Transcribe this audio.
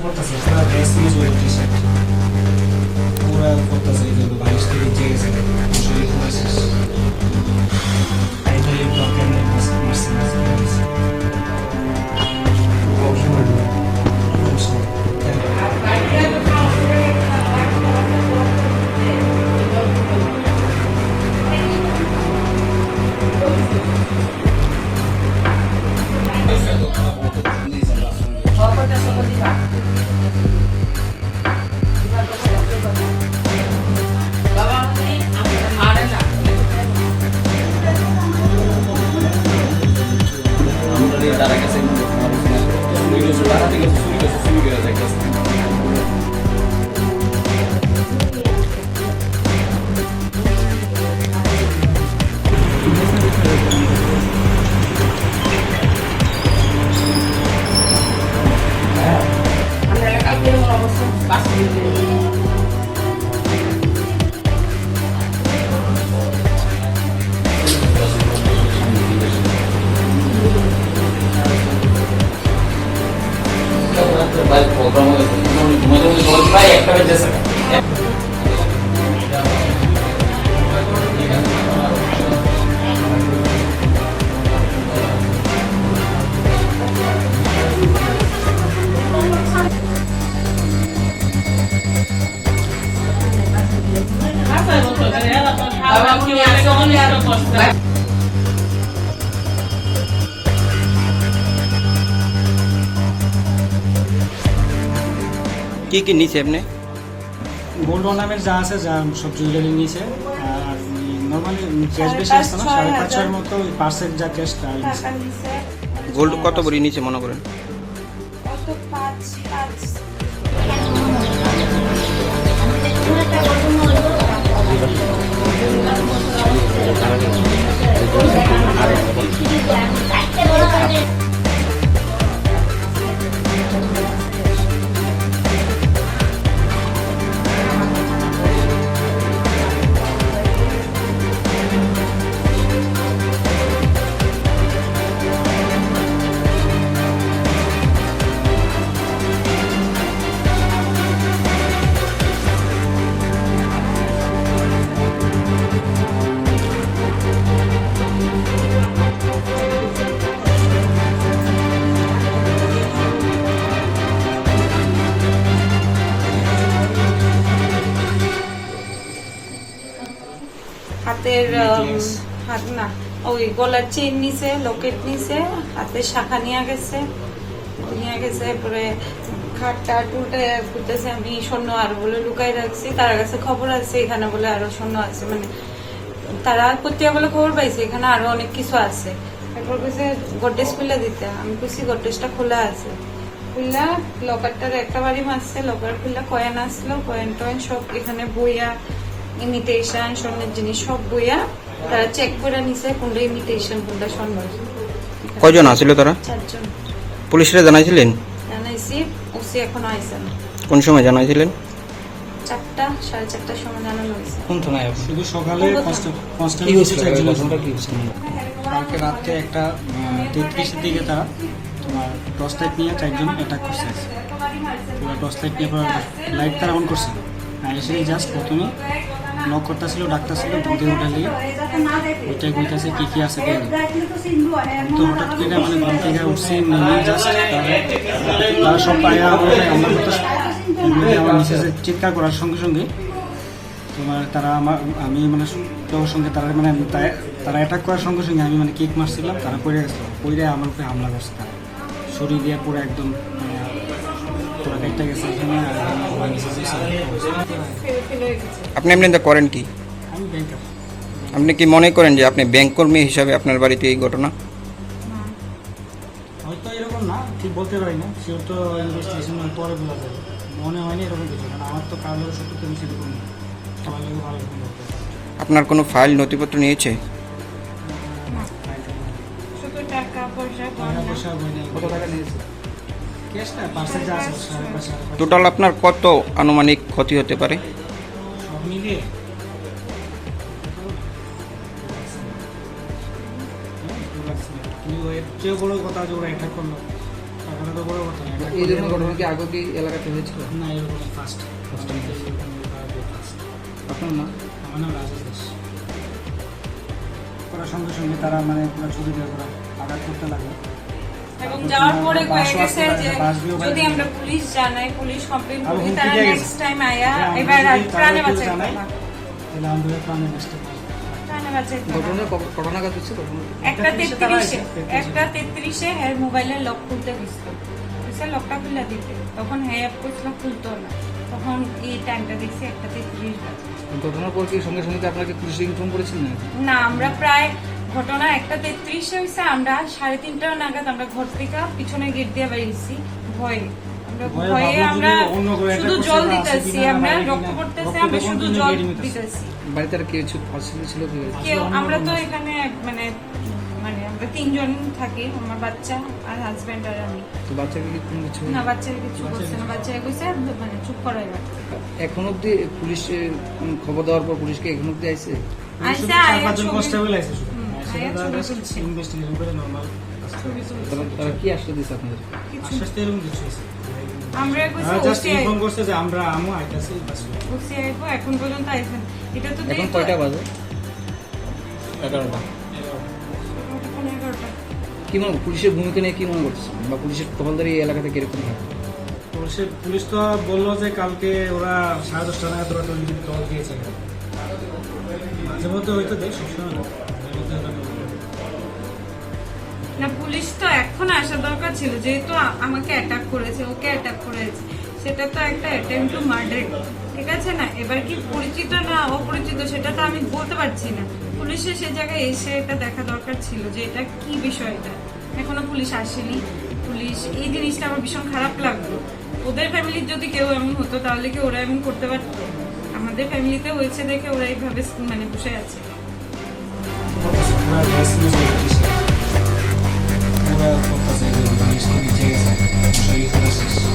করতেছে পুরো dress use করে টি-শার্ট পুরো করতেছে এই যে বালিশ থেকে জেগে যায় শরীর পুরো শেষ এই তো এই ব্লকের মারছে কি কি নিচে আপনি গোল্ড অর্নামেন্ট যা আছে যা সব জুয়েলারি নিয়েছে আর নর্মালি ক্যাশ বেশি আসছে না 550 মতো ওই পার্সেন্ট যা ক্যাশ তাই গোল্ড কত ভরি নিচে মনে করেন হাতের হাত না ওই গলার চেন নিছে লকেট নিছে হাতের শাখা নিয়ে গেছে পরে খাটটা টুলটা করতেছে আমি স্বর্ণ আর বলে লুকাই রাখছি তার কাছে খবর আছে এখানে বলে আরো স্বর্ণ আছে মানে তারা পত্রিকা বলে খবর পাইছে এখানে আরো অনেক কিছু আছে তারপর কইছে গডরেজ খুলে দিতে আমি কইছি গডরেজটা খোলা আছে খুললা লকারটার একটা বাড়ি মারছে লকার খুললা কয়েন আসলো কয়েন টয়েন সব এখানে বইয়া ইমিটেশন স্বর্ণের জিনিস সব বইয়া তারা চেক করে নিছে কোনটা ইমিটেশন কোনটা স্বর্ণ কয়জন আসছিল তারা 4 জন পুলিশরা জানাইছিলেন জানাইছি ওসি এখনো আইছে না কোন সময় জানাইছিলেন 4টা 4:30টার সময় জানানো হয়েছে কোন তো নাই শুধু সকালে কনস্টেবল হয়েছিল ঘটনাটা কি হচ্ছে কালকে রাতে একটা 33 এর দিকে তারা তোমার টর্চ লাইট নিয়ে 4 জন অ্যাটাক করছে পুরো টর্চ লাইট নিয়ে লাইট তারা অন করছে আর এসে জাস্ট প্রথমে নক করতেছিল ডাক্তারছিল বুদ্ধি উঠালে ওইটাই কইতাছে কি কি আছে দেখি তো হঠাৎ করে মানে ঘুম থেকে উঠছি নেমে জাস্ট তারা সব পায়া আমরা আমার মিসেসের চিৎকার করার সঙ্গে সঙ্গে তোমার তারা আমি মানে তোর সঙ্গে তারা মানে তারা অ্যাটাক করার সঙ্গে সঙ্গে আমি মানে কেক মারছিলাম তারা পড়ে গেছিল পড়ে আমার উপরে হামলা করছে তারা শরীর দিয়ে পুরো একদম পুরো কেটে গেছে এখানে আপনি এমনিতে করেন কি আমি ব্যাংকার আপনি কি মনে করেন যে আপনি ব্যাংক কর্মী হিসাবে আপনার বাড়িতে এই ঘটনা হয়তো এরকম না ঠিক বলতে পারি না সেও তো ইনভেস্টিগেশনের পরে বোঝা যাবে মনে হয়নি এরকম কিছু কারণ আমার তো কারোর সত্যি তো বেশি এরকম না সবাই ভালো আপনার কোনো ফাইল নথিপত্র নিয়েছে শুধু টাকা পয়সা কত টাকা নিয়েছে ক্যাশটা পার্সেল যা আছে 5.5 টোটাল আপনার কত আনুমানিক ক্ষতি হতে পারে সব মিলিয়ে কিন্তু এর চেয়ে বড় কথা যে ওরা এটা করলো সকালে তো বড় কথা না। এই ধরনের ঘটনা কি আগে কি এলাকাতে হয়েছিল? না, এরকম ফার্স্ট আপনার নাম? আমার নাম রাজেশ দাস। করার সঙ্গে সঙ্গে তারা মানে পুরো ছবি দিয়ে করা আঘাত করতে লাগলো। এবং যাওয়ার পরে কয়ে গেছে যে যদি আমরা পুলিশ জানাই, পুলিশ কমপ্লেন করি, তারা নেক্সট টাইম আয়া এবার আর প্রাণে বাঁচাই না। তাহলে আমাদের প্রাণে বাঁচতে প্রাণে বাঁচাই না। ঘটনা কাজ হচ্ছে ঘটনা একটা 33-এ এর মোবাইলের লক খুলতে গেছিল, লকটা খুলে দিতে, তখন হ্যাঁ করছিল খুলতো না, তখন এই টাইমটা দেখছি 1:33 বাজে। ঘটনার পর কি সঙ্গে সঙ্গে আপনাকে পুলিশে ইনফর্ম করেছিলেন? না, আমরা প্রায় ঘটনা 1:33 হয়েছে, আমরা 3:30 নাগাদ আমরা ঘর থেকে পিছনে গেট দিয়ে বেরিয়েছি ভয়ে। আমরা শুধু জল দিতেছি, আমরা রক্ত পড়তেছে, আমরা শুধু জল দিতেছি। বাড়িতে আর কেউ ছিল? কেউ, আমরা তো এখানে মানে আমরা 3 জন থাকি, আমার বাচ্চা আর হাজবেন্ড আর আমি। তো বাচ্চাকে কি কোনো কিছু? না, বাচ্চাকে কিছু করছে না, বাচ্চাকে কইছে মানে চুপ করাই বাচ্চা। এখন অব্দি পুলিশে খবর দেওয়ার পর পুলিশকে এখন অব্দি আইছে? কনস্টেবল আছে শুধু ইনভেস্টিগেশন করে নরমাল তারা কি আশ্বাস দিচ্ছে আপনাদের? আশ্বাস তো এরকম কিছু আছে। আমরা কইছি জাস্ট ইনফর্ম করছে যে আমরা আমু আইতাছি বাস। ওসি আইবো, এখন পর্যন্ত আইছেন। এটা তো এখন কয়টা বাজে? 11টা। কি মনে পুলিশের ভূমিকা নিয়ে কি মনে করছেন, বা পুলিশের টহলদারি এই এলাকাতে কিরকম থাকে? পুলিশ তো বললো যে কালকে ওরা 10:30 নাগাদ ওরা টহল দিয়েছে। মাঝে মধ্যে হয়তো দেখ সবসময় না, পুলিশ তো এখন আসা দরকার ছিল, যেহেতু আমাকে অ্যাটাক করেছে, ওকে অ্যাটাক করেছে, সেটা তো একটা অ্যাটেম্প টু মার্ডার, ঠিক আছে না? এবার কি পরিচিত না অপরিচিত সেটা তো আমি বলতে পারছি না। পুলিশের সে জায়গায় এসে এটা দেখা দরকার ছিল যে এটা কি বিষয়টা। এখনো পুলিশ আসেনি। পুলিশ এই জিনিসটা আমার ভীষণ খারাপ লাগলো। ওদের ফ্যামিলির যদি কেউ এমন হতো তাহলে কি ওরা এমন করতে পারতো? আমাদের ফ্যামিলিতে হয়েছে দেখে ওরা এইভাবে মানে বসে আছে। Koktisal